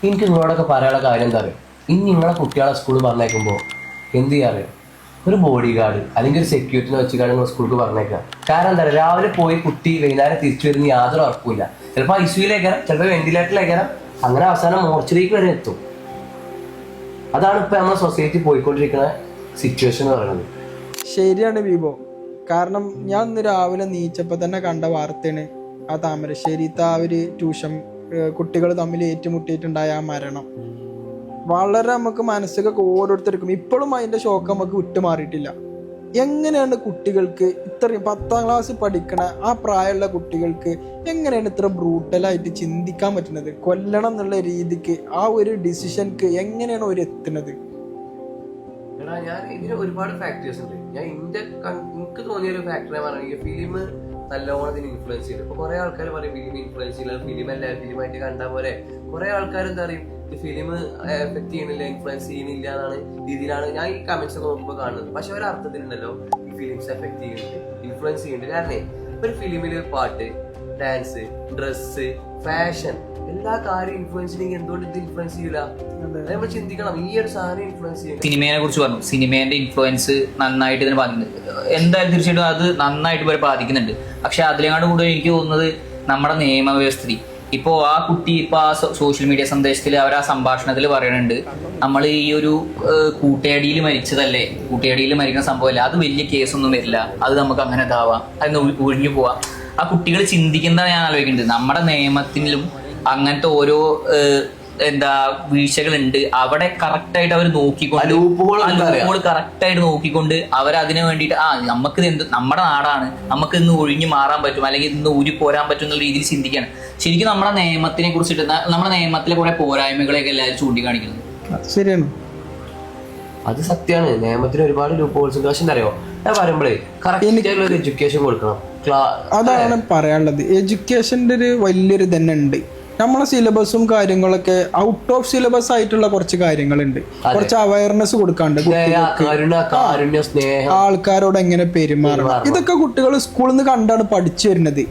എനിക്ക് നിങ്ങളോടൊക്കെ പറയാനുള്ള കാര്യം എന്താ പറയുക, ഇനി നിങ്ങളെ കുട്ടികളെ സ്കൂളിൽ പറഞ്ഞേക്കുമ്പോൾ എന്ത് ചെയ്യാറ്, ഒരു ബോഡി ഗാർഡ് അല്ലെങ്കിൽ ഒരു സെക്യൂരിറ്റിനെ വെച്ചിട്ടാണ് നിങ്ങൾ സ്കൂൾക്ക് പറഞ്ഞേക്കുക. കാരണം എന്താ പറയുക, രാവിലെ പോയി കുട്ടി വൈകുന്നേരം തിരിച്ചു വരുന്ന യാതൊരു ഉറപ്പില്ല. ചിലപ്പോൾ ഐസിയുലേക്കാരം, ചിലപ്പോൾ വെന്റിലേറ്ററിലേക്കാരം, അങ്ങനെ അവസാനം മോർച്ചറിക്ക് വരെ എത്തും. അതാണ് ഇപ്പൊ നമ്മുടെ സൊസൈറ്റി പോയിക്കൊണ്ടിരിക്കുന്ന സിറ്റുവേഷൻ എന്ന് പറയുന്നത്. ശരിയാണ് വിഭോ. കാരണം ഞാൻ ഇന്ന് രാവിലെ നീച്ചപ്പോൾ തന്നെ കണ്ട വാർത്തയാണ് ആ താമരശ്ശേരിത്തെ ആ ഒരു ട്യൂഷൻ കുട്ടികൾ തമ്മിൽ ഏറ്റുമുട്ടിയിട്ടുണ്ടായ ആ മരണം. വളരെ നമുക്ക് മനസ്സൊക്കെ ഓരോരുത്തർക്കും ഇപ്പോഴും അതിന്റെ ഷോക്ക് നമുക്ക് വിട്ടുമാറിയിട്ടില്ല. എങ്ങനെയാണ് കുട്ടികൾക്ക് ഇത്രയും 10ാം ക്ലാസ് പഠിക്കണ ആ പ്രായമുള്ള കുട്ടികൾക്ക് എങ്ങനെയാണ് ഇത്ര ബ്രൂട്ടലായിട്ട് ചിന്തിക്കാൻ പറ്റുന്നത്? കൊല്ലണം എന്നുള്ള രീതിക്ക് ആ ഒരു ഡിസിഷൻക്ക് എങ്ങനെയാണ് അവർ എത്തുന്നത്? ഞാൻ ഇതിന് ഒരുപാട് ഫാക്ടേഴ്സ് ഉണ്ട്. എനിക്ക് തോന്നിയ ഒരു ഫാക്ടറെ പറയുകയാണെങ്കിൽ ഫിലിം നല്ലോണം ഇതിന് ഇൻഫ്ലുവൻസ് ചെയ്തു. ഇപ്പൊ കുറെ ആൾക്കാർ പറയും ഫിലിം ഇൻഫ്ലുവൻസ് ചെയ്യില്ല, ഫിലിം അല്ല ഫിലിമായിട്ട് കണ്ടാൽ പോലെ. കുറെ ആൾക്കാർ എന്താ പറയും, ഈ ഫിലിം എഫക്ട് ചെയ്യണില്ല, ഇൻഫ്ലുവൻസ് ചെയ്യണില്ല എന്നാണ് രീതിയിലാണ് ഞാൻ ഈ കമന്റ്സ് ഒക്കെ നോക്കുമ്പോൾ കാണുന്നത്. പക്ഷെ ഒരർത്ഥത്തിലുണ്ടല്ലോ ഈ ഫിലിംസ് എഫക്ട് ചെയ്യുന്നുണ്ട്, ഇൻഫ്ലുവൻസ് ചെയ്യുന്നുണ്ട്. കാരണം ഒരു ഫിലിമില് പാട്ട്, ഡാൻസ്, ഡ്രസ്സ്, ഫാഷൻ, എല്ലാ കാര്യം ഇൻഫ്ലുവൻസ് ചെയ്യെങ്കിൽ എന്തുകൊണ്ട് ഇത് ഇൻഫ്ലുവൻസ് ചെയ്യില്ല? നമ്മൾ ചിന്തിക്കണം, ഈ ഒരു സാധനം ഇൻഫ്ലുവൻസ് ചെയ്യും. സിനിമയെ കുറിച്ച് പറഞ്ഞു, സിനിമേന്റെ ഇൻഫ്ലുവൻസ് നന്നായിട്ട് ഇതിനെ ബാധിക്കുന്നുണ്ട്. എന്തായാലും തീർച്ചയായിട്ടും അത് നന്നായിട്ട് ഇവരെ ബാധിക്കുന്നുണ്ട്. പക്ഷെ അതിലേക്കാട് കൂടെ എനിക്ക് തോന്നുന്നത് നമ്മുടെ നിയമവ്യവസ്ഥ. ഇപ്പോൾ ആ കുട്ടി ഇപ്പോൾ ആ സോഷ്യൽ മീഡിയ സന്ദേശത്തിൽ അവർ ആ സംഭാഷണത്തിൽ പറയുന്നുണ്ട്, നമ്മൾ ഈ ഒരു കൂട്ടയടിയിൽ മരിച്ചതല്ലേ, കൂട്ടയടിയിൽ മരിക്കുന്ന സംഭവമല്ലേ, അത് വലിയ കേസൊന്നും വരില്ല, അത് നമുക്ക് അങ്ങനെ ഇതാവാം, അതിന് ഒഴിഞ്ഞു പോവാം. ആ കുട്ടികൾ ചിന്തിക്കുന്നതാണ് ഞാൻ ആലോചിക്കുന്നുണ്ട്. നമ്മുടെ നിയമത്തിലും അങ്ങനത്തെ ഓരോ വീഴ്ചകളുണ്ട്. അവിടെ കറക്റ്റായിട്ട് അവർ നോക്കിക്കൊണ്ട് കറക്റ്റായിട്ട് നോക്കിക്കൊണ്ട് അവരതിനു വേണ്ടിയിട്ട് നമുക്ക് എന്ത് നമ്മുടെ നാടാണ്, നമുക്ക് ഇന്ന് ഒഴിഞ്ഞു മാറാൻ പറ്റും, അല്ലെങ്കിൽ ഇന്ന് ഊരി പോരാൻ പറ്റും എന്നുള്ള രീതിയിൽ ചിന്തിക്കുകയാണ്. ശരിക്കും നമ്മുടെ നിയമത്തിനെ കുറിച്ചിട്ട് നമ്മുടെ നിയമത്തിലെ കുറെ പോരായ്മകളെയൊക്കെ എല്ലാവരും ചൂണ്ടിക്കാണിക്കുന്നത്. ശരിയാണ്, അത് സത്യമാണ്. നിയമത്തിന് ഒരുപാട് ലൂപ്പ് ഹോൾസ് ഉണ്ട്. പക്ഷെ എന്താ അറിയോ, ഞാൻ പറയുമ്പോഴേ കറക്റ്റ് ഒരു എഡ്യൂക്കേഷൻ കൊടുക്കണം. അതാണ് പറയാനുള്ളത്. എഡ്യൂക്കേഷന്റെ ഒരു വലിയൊരു തന്നെ ഉണ്ട്. നമ്മളെ സിലബസും കാര്യങ്ങളൊക്കെ ഔട്ട് ഓഫ് സിലബസ് ആയിട്ടുള്ള കുറച്ച് കാര്യങ്ങളുണ്ട്. കുറച്ച് അവയർനെസ് കൊടുക്കാണ്ട് ആൾക്കാരോട് എങ്ങനെ പെരുമാറണം, ഇതൊക്കെ കുട്ടികൾ സ്കൂളിൽ നിന്ന് കണ്ടാണ് പഠിച്ചു വരുന്നത്.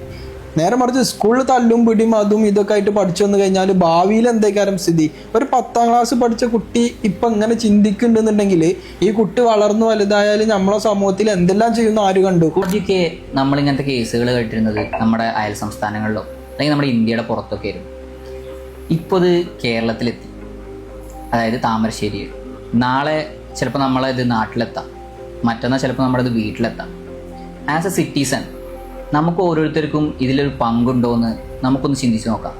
നേരെ മറിച്ച് സ്കൂളിൽ തല്ലും പിടിയും അതും ഇതൊക്കെ ആയിട്ട് പഠിച്ചു വന്നു കഴിഞ്ഞാൽ ഭാവിയിൽ എന്തൊക്കെയാലും സ്ഥിതി. ഒരു 10ാം ക്ലാസ് പഠിച്ച കുട്ടി ഇപ്പൊ ഇങ്ങനെ ചിന്തിക്കുന്നുണ്ടെങ്കിൽ ഈ കുട്ടി വളർന്നു വലുതായാലും നമ്മളെ സമൂഹത്തിൽ എന്തെല്ലാം ചെയ്യുന്നു ആര് കണ്ടു? കുറച്ചൊക്കെ നമ്മളിങ്ങനത്തെ കേസുകൾ കേട്ടിരുന്നത് നമ്മുടെ അയൽ സംസ്ഥാനങ്ങളിലോ അല്ലെങ്കിൽ നമ്മുടെ ഇന്ത്യയുടെ പുറത്തൊക്കെ ആയിരുന്നു. ഇപ്പോൾ ഇത് കേരളത്തിലെത്തി, അതായത് താമരശ്ശേരിയിൽ. നാളെ ചിലപ്പോൾ നമ്മളത് നാട്ടിലെത്താം, മറ്റന്നാൾ ചിലപ്പോൾ നമ്മളത് വീട്ടിലെത്താം. ആസ് എ സിറ്റിസൺ നമുക്ക് ഓരോരുത്തർക്കും ഇതിലൊരു പങ്കുണ്ടോ എന്ന് നമുക്കൊന്ന് ചിന്തിച്ച് നോക്കാം.